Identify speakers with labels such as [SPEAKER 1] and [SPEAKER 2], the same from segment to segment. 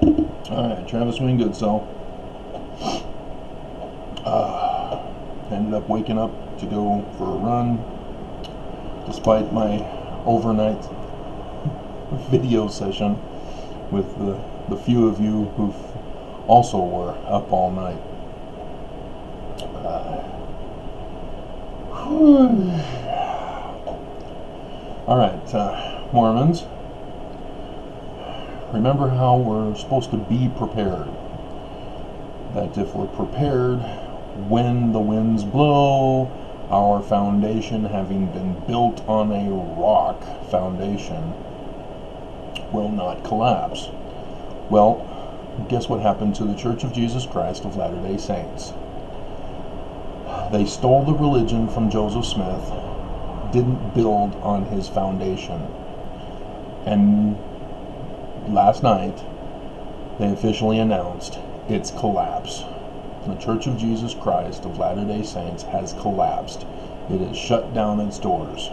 [SPEAKER 1] Alright, Travis Wingood, so ended up waking up to go for a run despite my overnight video session with the few of you who also were up all night. Alright, Mormons, remember how we're supposed to be prepared. That if we're prepared when the winds blow, our foundation, having been built on a rock foundation, will not collapse. Well, guess what happened to the Church of Jesus Christ of Latter-day Saints? They stole the religion from Joseph Smith, didn't build on his foundation, and last night they officially announced its collapse. The Church of Jesus Christ of Latter-day Saints has collapsed. It has shut down its doors.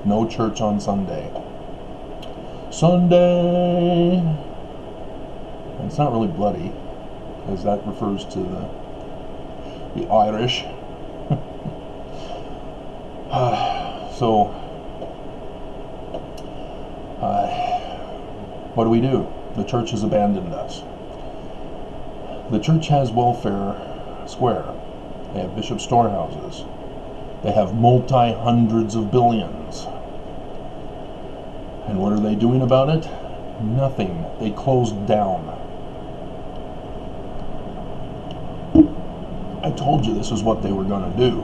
[SPEAKER 1] No church on Sunday. Sunday! And it's not really bloody, because that refers to the Irish. What do? The church has abandoned us. The church has Welfare Square. They have bishop storehouses. They have multi-hundreds of billions. And what are they doing about it? Nothing. They closed down. I told you this is what they were going to do.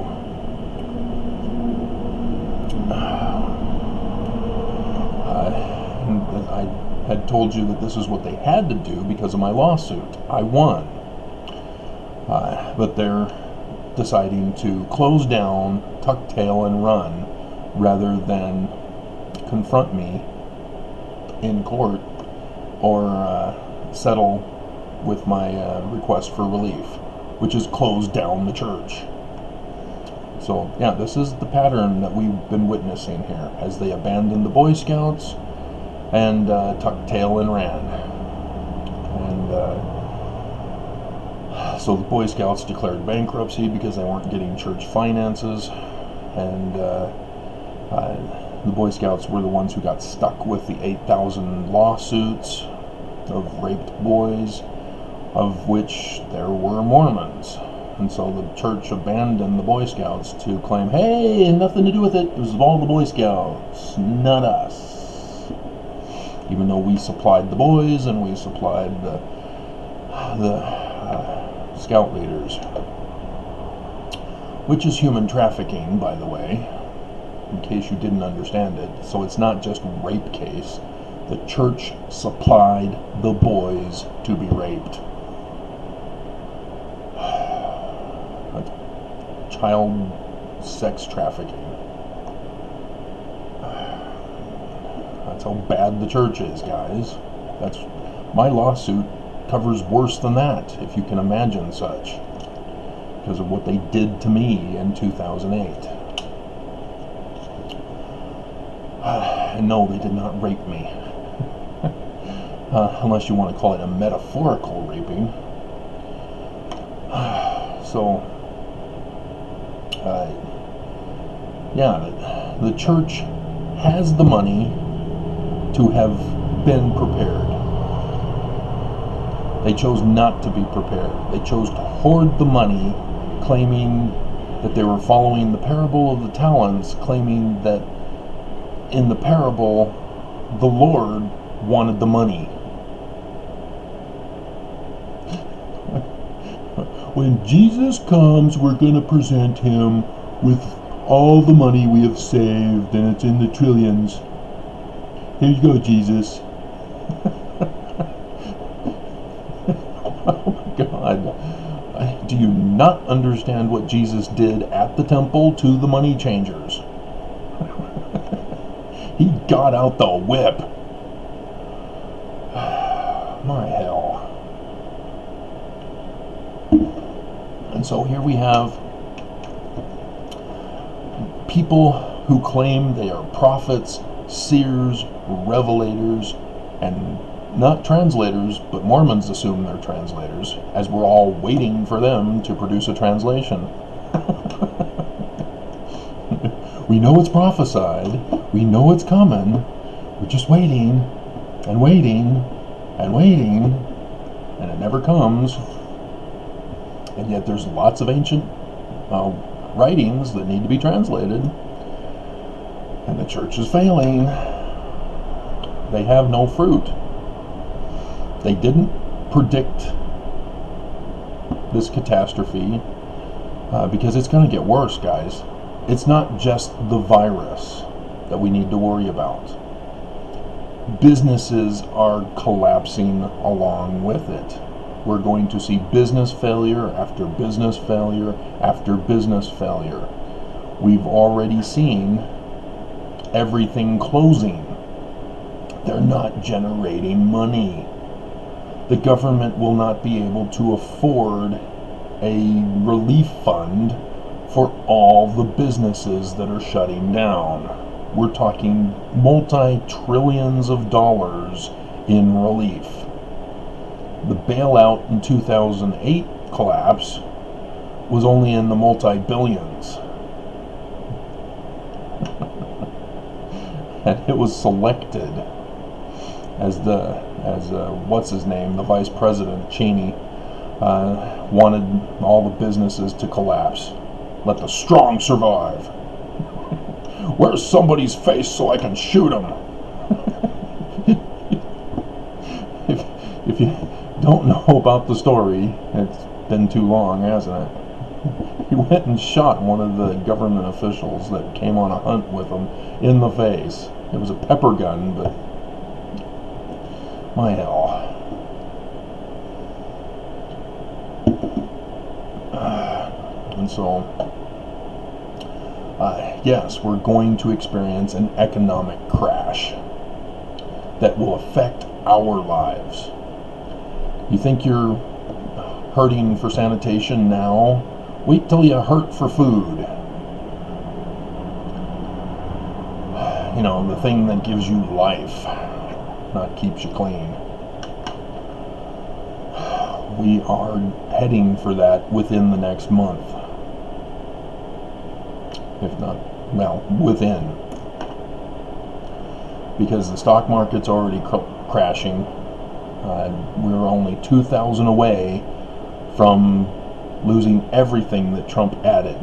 [SPEAKER 1] I had told you that this is what they had to do because of my lawsuit. I won. But they're deciding to close down, tuck tail, and run rather than confront me in court or settle with my request for relief, which is close down the church. So, yeah, this is the pattern that we've been witnessing here as they abandoned the Boy Scouts and tucked tail and ran. And so the Boy Scouts declared bankruptcy because they weren't getting church finances, and the Boy Scouts were the ones who got stuck with the 8,000 lawsuits of raped boys, of which there were Mormons. And so the church abandoned the Boy Scouts to claim, hey, nothing to do with it. It was all the Boy Scouts, not us. Even though we supplied the boys and we supplied the scout leaders. Which is human trafficking, by the way, in case you didn't understand it. So it's not just rape case. The church supplied the boys to be raped. Child sex trafficking. That's how bad the church is, guys. That's my lawsuit covers worse than that, if you can imagine such, because of what they did to me in 2008. And no, they did not rape me. Unless you want to call it a metaphorical raping. The church has the money to have been prepared. They chose not to be prepared. They chose to hoard the money, claiming that they were following the parable of the talents, claiming that in the parable, the Lord wanted the money. When Jesus comes, we're going to present him with all the money we have saved, and it's in the trillions. Here you go, Jesus. Oh my God. Do you not understand what Jesus did at the temple to the money changers? He got out the whip. My hell. And so here we have people who claim they are prophets, seers, revelators, and not translators, but Mormons assume they're translators, as we're all waiting for them to produce a translation. We know it's prophesied, we know it's coming, we're just waiting, and waiting, and waiting, and it never comes. And yet there's lots of ancient writings that need to be translated, and the church is failing. They have no fruit. They didn't predict this catastrophe because it's going to get worse, guys. It's not just the virus that we need to worry about. Businesses are collapsing along with it. We're going to see business failure after business failure after business failure. We've already seen everything closing. They're not generating money. The government will not be able to afford a relief fund for all the businesses that are shutting down. We're talking multi-trillions of dollars in relief. The bailout in 2008 collapse was only in the multi-billions. And it was selected as what's his name, the vice president, Cheney, wanted all the businesses to collapse. Let the strong survive. Where's somebody's face so I can shoot him? if you don't know about the story, it's been too long, hasn't it? He went and shot one of the government officials that came on a hunt with him in the face. It was a pepper gun, but my hell. And so, yes, we're going to experience an economic crash that will affect our lives. You think you're hurting for sanitation now? Wait till you hurt for food. You know, the thing that gives you life, not keeps you clean. We are heading for that within the next month. If not, well, within. Because the stock market's already crashing. We're only 2,000 away from losing everything that Trump added.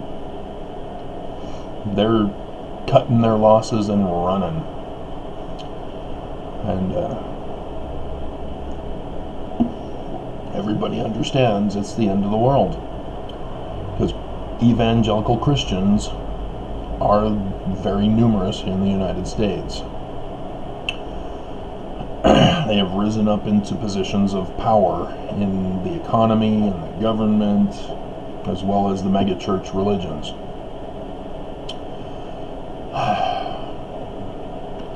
[SPEAKER 1] They're cutting their losses and running. And everybody understands it's the end of the world. Because evangelical Christians are very numerous in the United States. They have risen up into positions of power in the economy and the government, as well as the megachurch religions.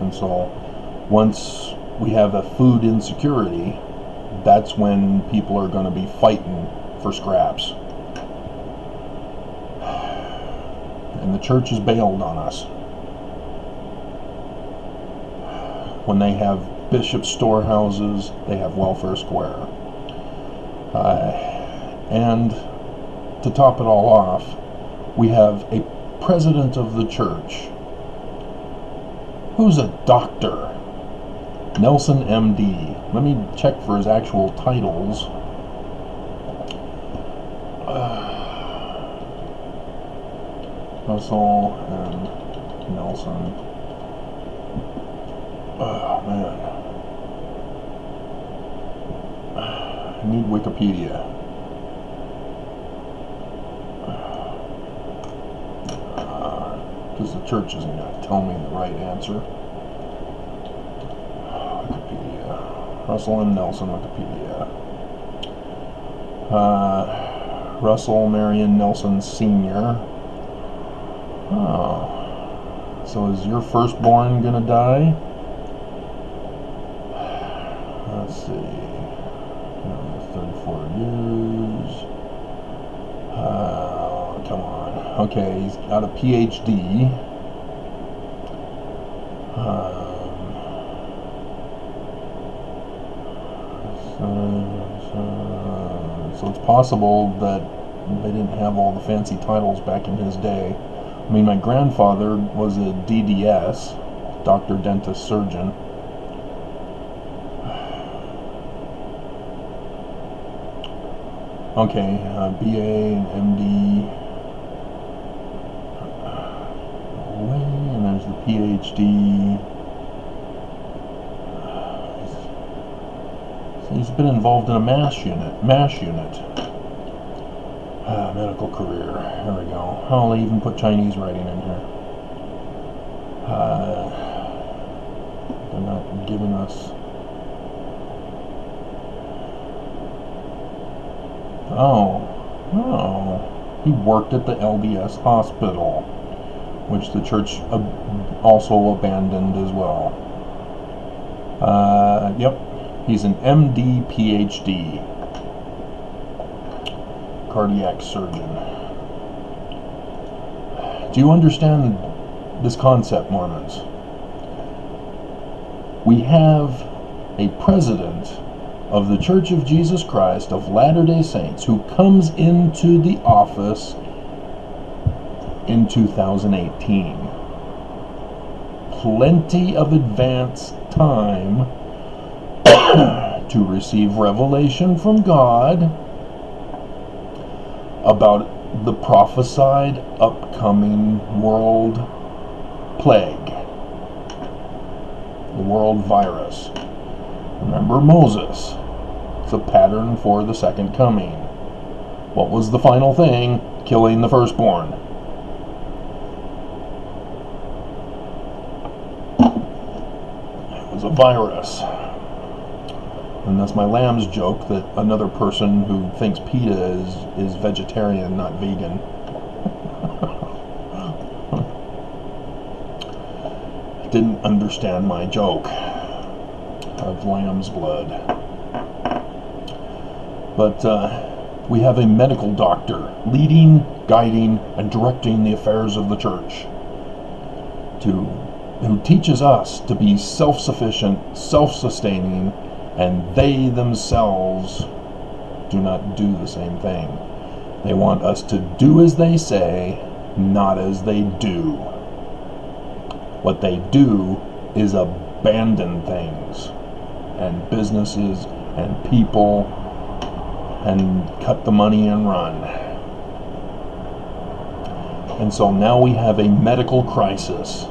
[SPEAKER 1] And so, once we have a food insecurity, that's when people are going to be fighting for scraps. And the church has bailed on us. When they have bishop storehouses, they have welfare square. And to top it all off, we have a president of the church who's a doctor, Nelson MD. Let me check for his actual titles. Russell and Nelson. Oh, man. I need Wikipedia. Because the church isn't going to tell me the right answer. Wikipedia. Russell M. Nelson, Wikipedia. Russell Marion Nelson Sr. Oh. So is your firstborn going to die? Let's see. 34 years. Come on. Okay, he's got a PhD. So it's possible that they didn't have all the fancy titles back in his day. I mean, my grandfather was a DDS, doctor, dentist, surgeon. Okay, BA and MD. And there's the PhD. He's been involved in a MASH unit. Medical career. There we go. I'll even put Chinese writing in here. They're not giving us. Oh, he worked at the LDS hospital, which the church also abandoned as well. Yep, he's an MD, PhD, cardiac surgeon. Do you understand this concept, Mormons? We have a president of the Church of Jesus Christ of Latter-day Saints who comes into the office in 2018. Plenty of advance time to receive revelation from God about the prophesied upcoming world plague, the world virus. Remember Moses. It's a pattern for the second coming. What was the final thing? Killing the firstborn. It was a virus. And that's my lamb's joke that another person who thinks PETA is vegetarian, not vegan. Didn't understand my joke of lamb's blood. But we have a medical doctor leading, guiding, and directing the affairs of the church, who teaches us to be self-sufficient, self-sustaining, and they themselves do not do the same thing. They want us to do as they say, not as they do. What they do is abandon things and businesses and people and cut the money and run. And so now we have a medical crisis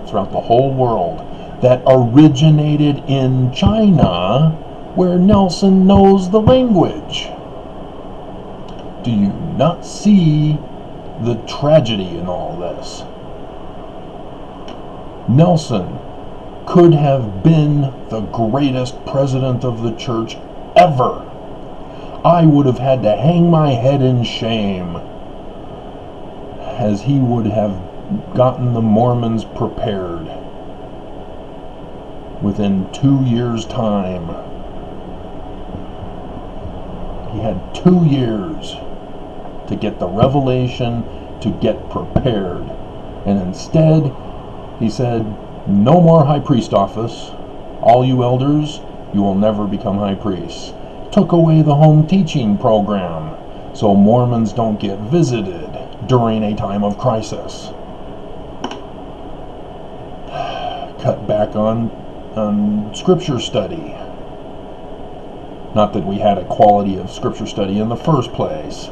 [SPEAKER 1] throughout the whole world that originated in China, where Nelson knows the language. Do you not see the tragedy in all this? Nelson could have been the greatest president of the church ever. I would have had to hang my head in shame, as he would have gotten the Mormons prepared within 2 years' time. He had 2 years to get the revelation, to get prepared. And instead, he said, no more high priest office. All you elders, you will never become high priests. Took away the home teaching program, so Mormons don't get visited during a time of crisis. Cut back on scripture study. Not that we had a quality of scripture study in the first place.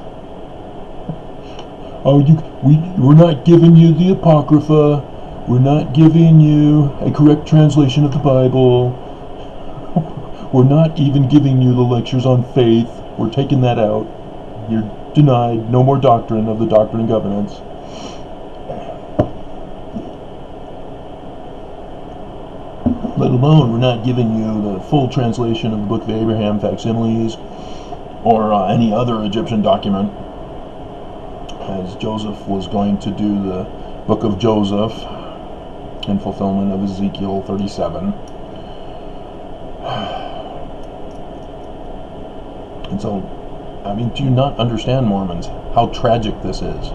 [SPEAKER 1] Oh, we're not giving you the Apocrypha. We're not giving you a correct translation of the Bible. We're not even giving you the lectures on faith. We're taking that out. You're denied. No more doctrine of the Doctrine and Covenants. Let alone, we're not giving you the full translation of the Book of Abraham, facsimiles, or any other Egyptian document, as Joseph was going to do the Book of Joseph in fulfillment of Ezekiel 37. And so, I mean, do you not understand, Mormons, how tragic this is?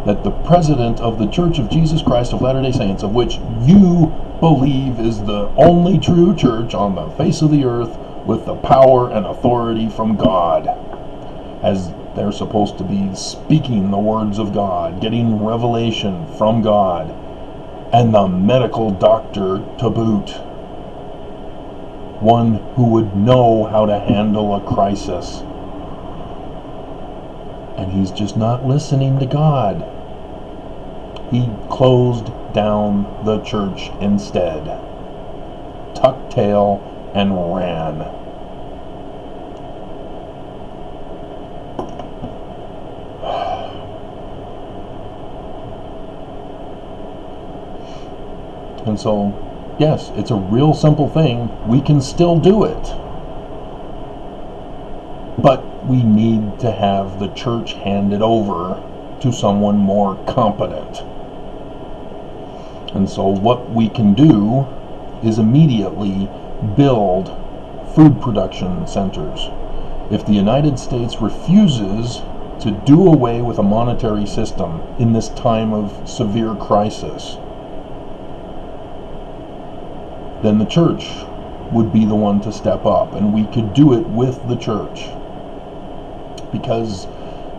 [SPEAKER 1] That the president of the Church of Jesus Christ of Latter-day Saints, of which you believe is the only true church on the face of the earth, with the power and authority from God, as they're supposed to be speaking the words of God, getting revelation from God, and the medical doctor to boot. One who would know how to handle a crisis. And he's just not listening to God. He closed down the church instead, tucked tail and ran. And so, yes, it's a real simple thing. We can still do it. But we need to have the church handed over to someone more competent. And so what we can do is immediately build food production centers. If the United States refuses to do away with a monetary system in this time of severe crisis, then the church would be the one to step up, and we could do it with the church. Because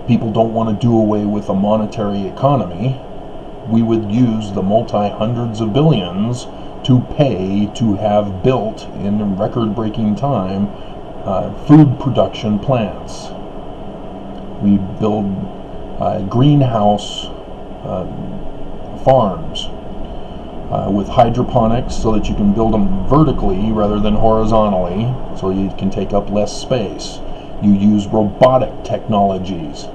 [SPEAKER 1] people don't want to do away with a monetary economy, we would use the multi-hundreds of billions to pay to have built in record-breaking time food production plants. We build greenhouse farms with hydroponics, so that you can build them vertically rather than horizontally, so you can take up less space. You use robotic technologies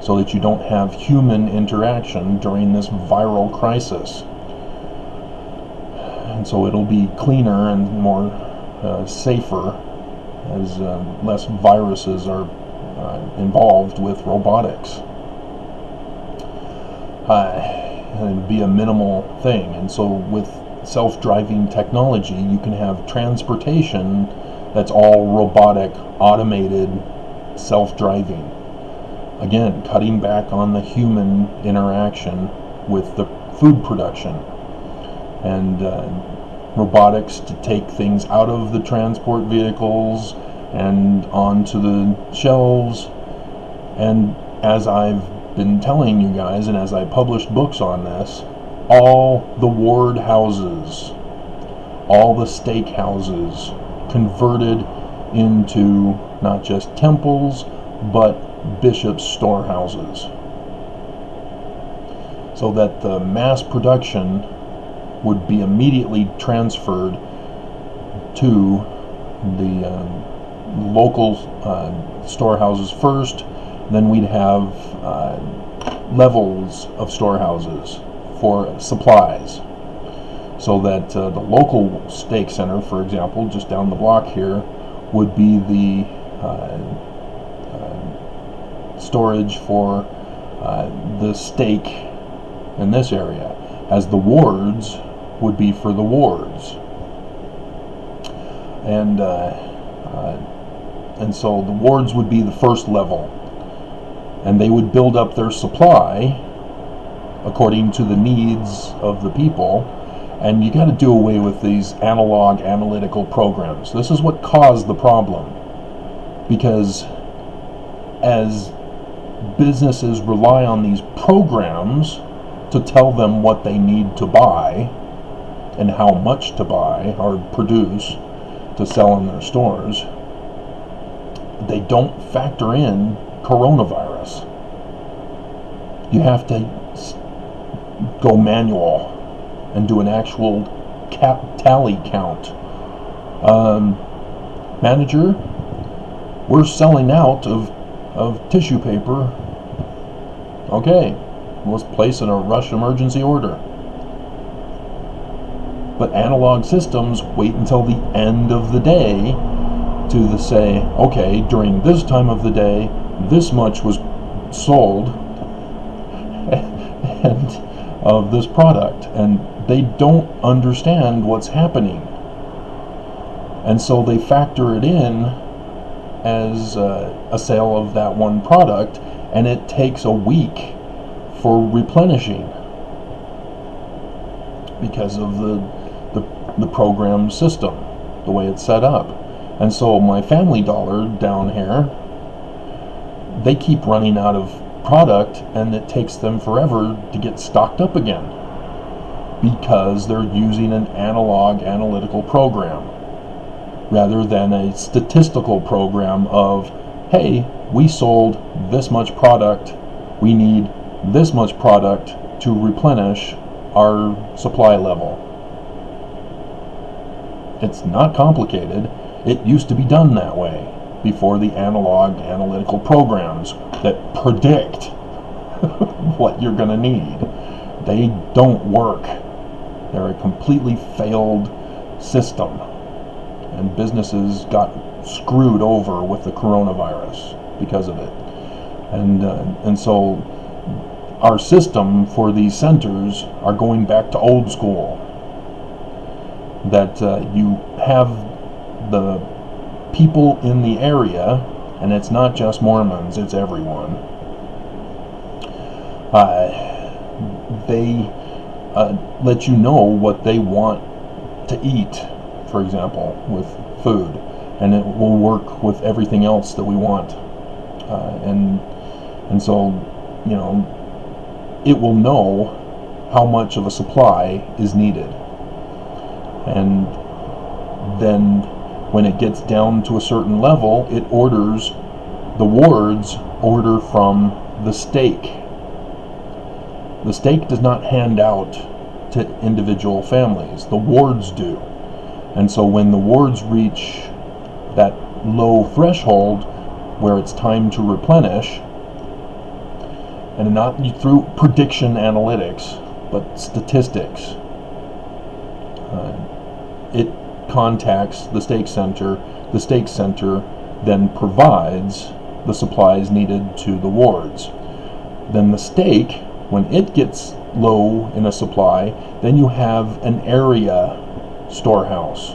[SPEAKER 1] so that you don't have human interaction during this viral crisis. And so it'll be cleaner and more safer, as less viruses are involved with robotics. It'd be a minimal thing. And so with self-driving technology, you can have transportation that's all robotic, automated, self-driving. Again, cutting back on the human interaction with the food production. And robotics to take things out of the transport vehicles and onto the shelves. And as I've been telling you guys, and as I published books on this, all the ward houses, all the steak houses converted into not just temples, but bishops' storehouses, so that the mass production would be immediately transferred to the local storehouses first. Then we'd have levels of storehouses for supplies, so that the local steak center, for example, just down the block here, would be the storage for the steak in this area, as the wards would be for the wards. And so the wards would be the first level, and they would build up their supply according to the needs of the people. And you got to do away with these analog analytical programs. This is what caused the problem, because as businesses rely on these programs to tell them what they need to buy and how much to buy or produce to sell in their stores, they don't factor in coronavirus. You have to go manual and do an actual tally count. Manager, we're selling out of tissue paper. Okay, let's place in a rush emergency order. But analog systems wait until the end of the day to say, okay, during this time of the day, this much was sold and of this product, and they don't understand what's happening. And so they factor it in as a sale of that one product, and it takes a week for replenishing because of the program system, the way it's set up. And so my Family Dollar down here, they keep running out of product, and it takes them forever to get stocked up again because they're using an analog analytical program rather than a statistical program of, hey, we sold this much product, we need this much product to replenish our supply level. It's not complicated. It used to be done that way before the analog analytical programs that predict what you're going to need. They don't work. They're a completely failed system. And businesses got screwed over with the coronavirus because of it. And so our system for these centers are going back to old school. That you have the people in the area, and it's not just Mormons, it's everyone. They let you know what they want to eat, for example, with food, and it will work with everything else that we want. And so, you know, it will know how much of a supply is needed. And then when it gets down to a certain level, it orders, the wards order from the stake. The stake does not hand out to individual families. The wards do. And so when the wards reach that low threshold where it's time to replenish, and not through prediction analytics, but statistics, it contacts the stake center. The stake center then provides the supplies needed to the wards. Then the stake, when it gets low in a supply, then you have an area storehouse.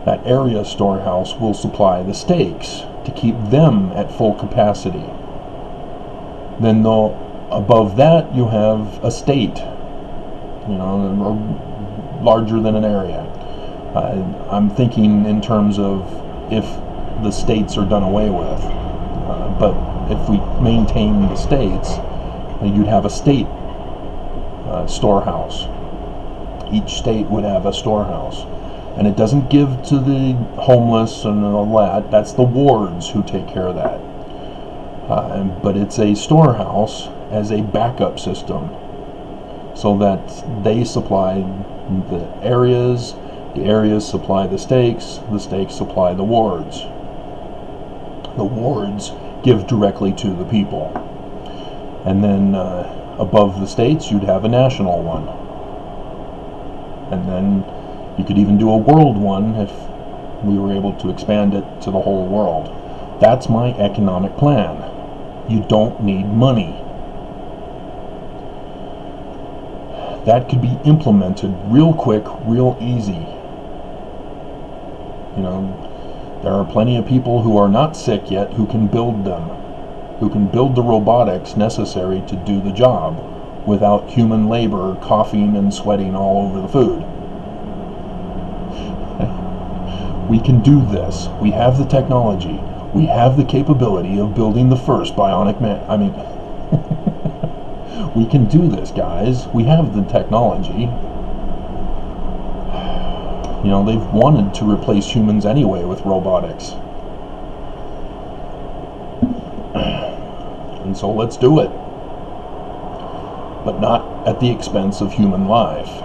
[SPEAKER 1] That area storehouse will supply the stakes to keep them at full capacity. Then above that you have a state, you know, larger than an area. I'm thinking in terms of if the states are done away with. But if we maintain the states, you'd have a state storehouse. Each state would have a storehouse. And it doesn't give to the homeless and all that. That's the wards who take care of that. But it's a storehouse as a backup system, so that they supply the areas supply the stakes supply the wards. The wards give directly to the people. And then above the states, you'd have a national one. And then you could even do a world one if we were able to expand it to the whole world. That's my economic plan. You don't need money. That could be implemented real quick, real easy. You know, there are plenty of people who are not sick yet who can build them, who can build the robotics necessary to do the job without human labor coughing and sweating all over the food. We can do this. We have the technology. We have the capability of building the first bionic man. I mean, we can do this, guys. We have the technology. You know, they've wanted to replace humans anyway with robotics. And so let's do it. But not at the expense of human life.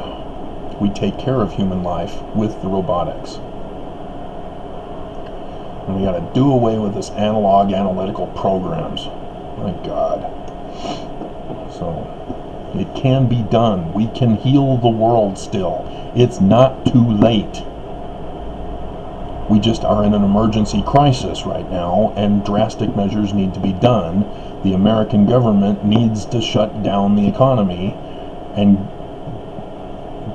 [SPEAKER 1] We take care of human life with the robotics. And we got to do away with this analog analytical programs. My God. So it can be done. We can heal the world still. It's not too late. We just are in an emergency crisis right now, and drastic measures need to be done. The American government needs to shut down the economy and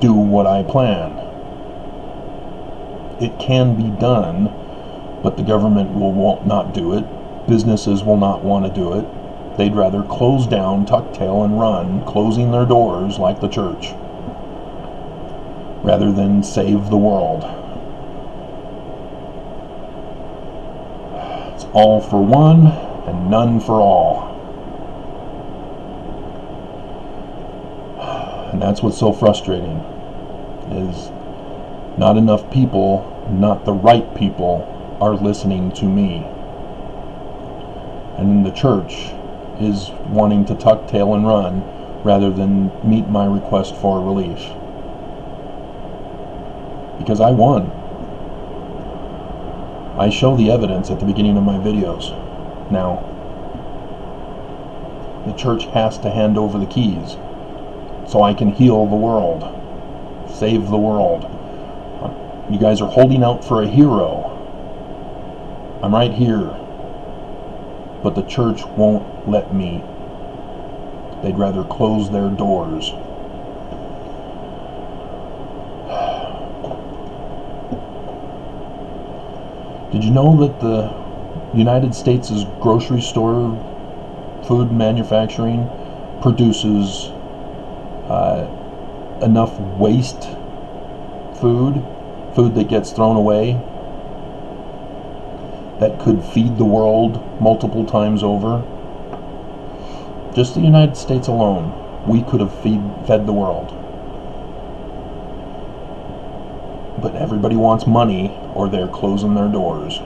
[SPEAKER 1] do what I plan. It can be done, but the government will not do it. Businesses will not want to do it. They'd rather close down, tuck tail, and run, closing their doors like the church, rather than save the world. all for one and none for all. And that's what's so frustrating, is not enough people, not the right people, are listening to me. And the church is wanting to tuck tail and run rather than meet my request for relief. Because I won. I show the evidence at the beginning of my videos. Now, the church has to hand over the keys so I can heal the world, save the world. You guys are holding out for a hero. I'm right here. But the church won't let me. They'd rather close their doors. Did you know that the United States' grocery store food manufacturing produces enough waste food that gets thrown away, that could feed the world multiple times over? Just the United States alone, we could have fed the world. But everybody wants money, or they're closing their doors.